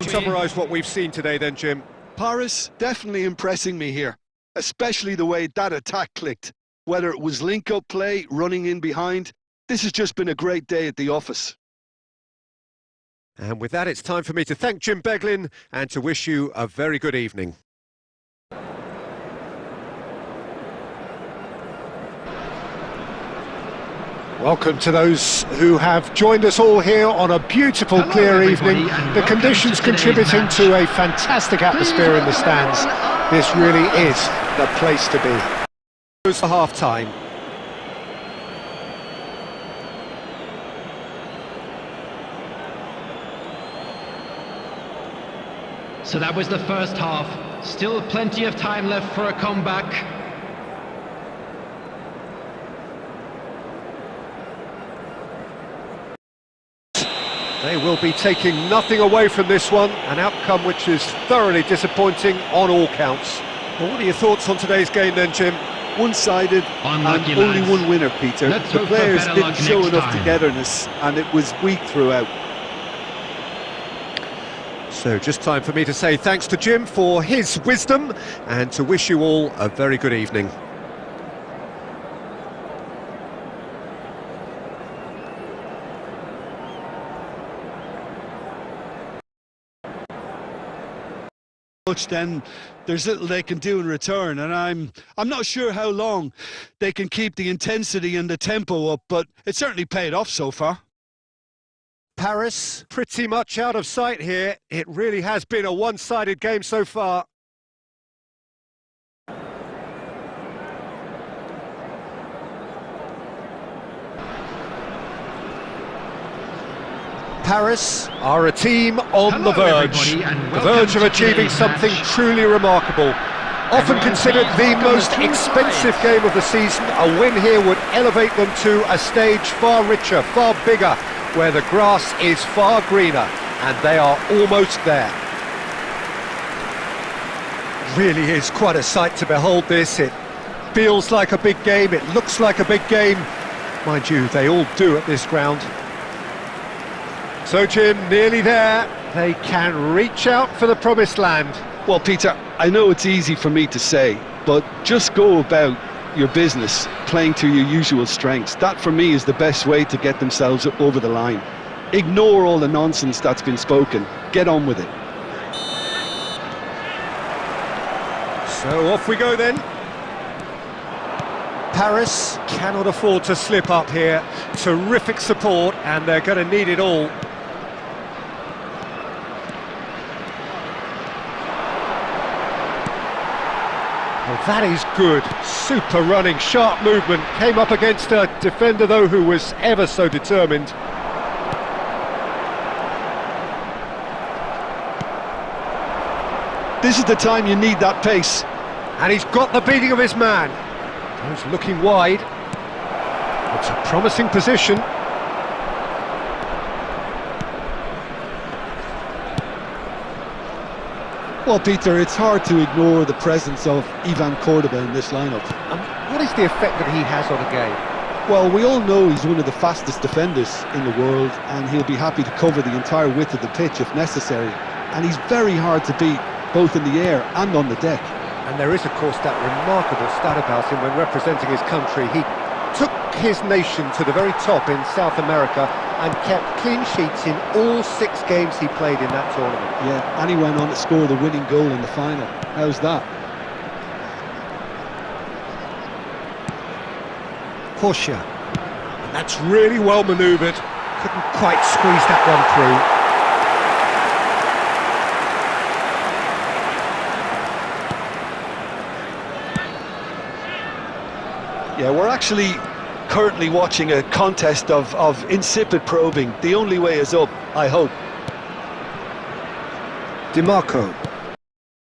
Summarise what we've seen today then, Jim. Paris definitely impressing me here, especially the way that attack clicked. Whether it was link-up play, running in behind, this has just been a great day at the office. And with that, it's time for me to thank Jim Beglin and to wish you a very good evening. Welcome to those who have joined us all here on a beautiful, clear evening. The conditions contributing to a fantastic atmosphere in the stands. This really is the place to be. Goes for half-time. So that was the first half. Still plenty of time left for a comeback. They will be taking nothing away from this one, an outcome which is thoroughly disappointing on all counts. Well, what are your thoughts on today's game then, Jim? One-sided and only one winner, Peter. The players didn't show enough togetherness and it was weak throughout. So just time for me to say thanks to Jim for his wisdom and to wish you all a very good evening. Then there's little they can do in return, and I'm not sure how long they can keep the intensity and the tempo up, but it certainly paid off so far. Paris pretty much out of sight here. It really has been a one-sided game so far. Paris are a team on the verge of achieving something truly remarkable. Often considered the most expensive game of the season, a win here would elevate them to a stage far richer, far bigger, where the grass is far greener, and they are almost there. Really is quite a sight to behold this. It feels like a big game, it looks like a big game. Mind you, they all do at this ground. So, Jim, nearly there. They can reach out for the promised land. Well, Peter, I know it's easy for me to say, but just go about your business playing to your usual strengths. That, for me, is the best way to get themselves over the line. Ignore all the nonsense that's been spoken. Get on with it. So, off we go then. Paris cannot afford to slip up here. Terrific support, and they're going to need it all. Well, that is good. Super running, sharp movement. Came up against a defender, though, who was ever so determined. This is the time you need that pace. And he's got the beating of his man. He's looking wide. It's a promising position. Well, Peter, it's hard to ignore the presence of Ivan Cordoba in this lineup. What is the effect that he has on a game? Well, we all know he's one of the fastest defenders in the world, and he'll be happy to cover the entire width of the pitch if necessary. And he's very hard to beat, both in the air and on the deck. And there is, of course, that remarkable stat about him when representing his country. He took his nation to the very top in South America and kept clean sheets in all 6 games he played in that tournament. Yeah, and he went on to score the winning goal in the final. How's that? Portia. And that's really well manoeuvred. Couldn't quite squeeze that one through. Yeah, we're actually currently watching a contest of insipid probing. The only way is up, I hope. DiMarco.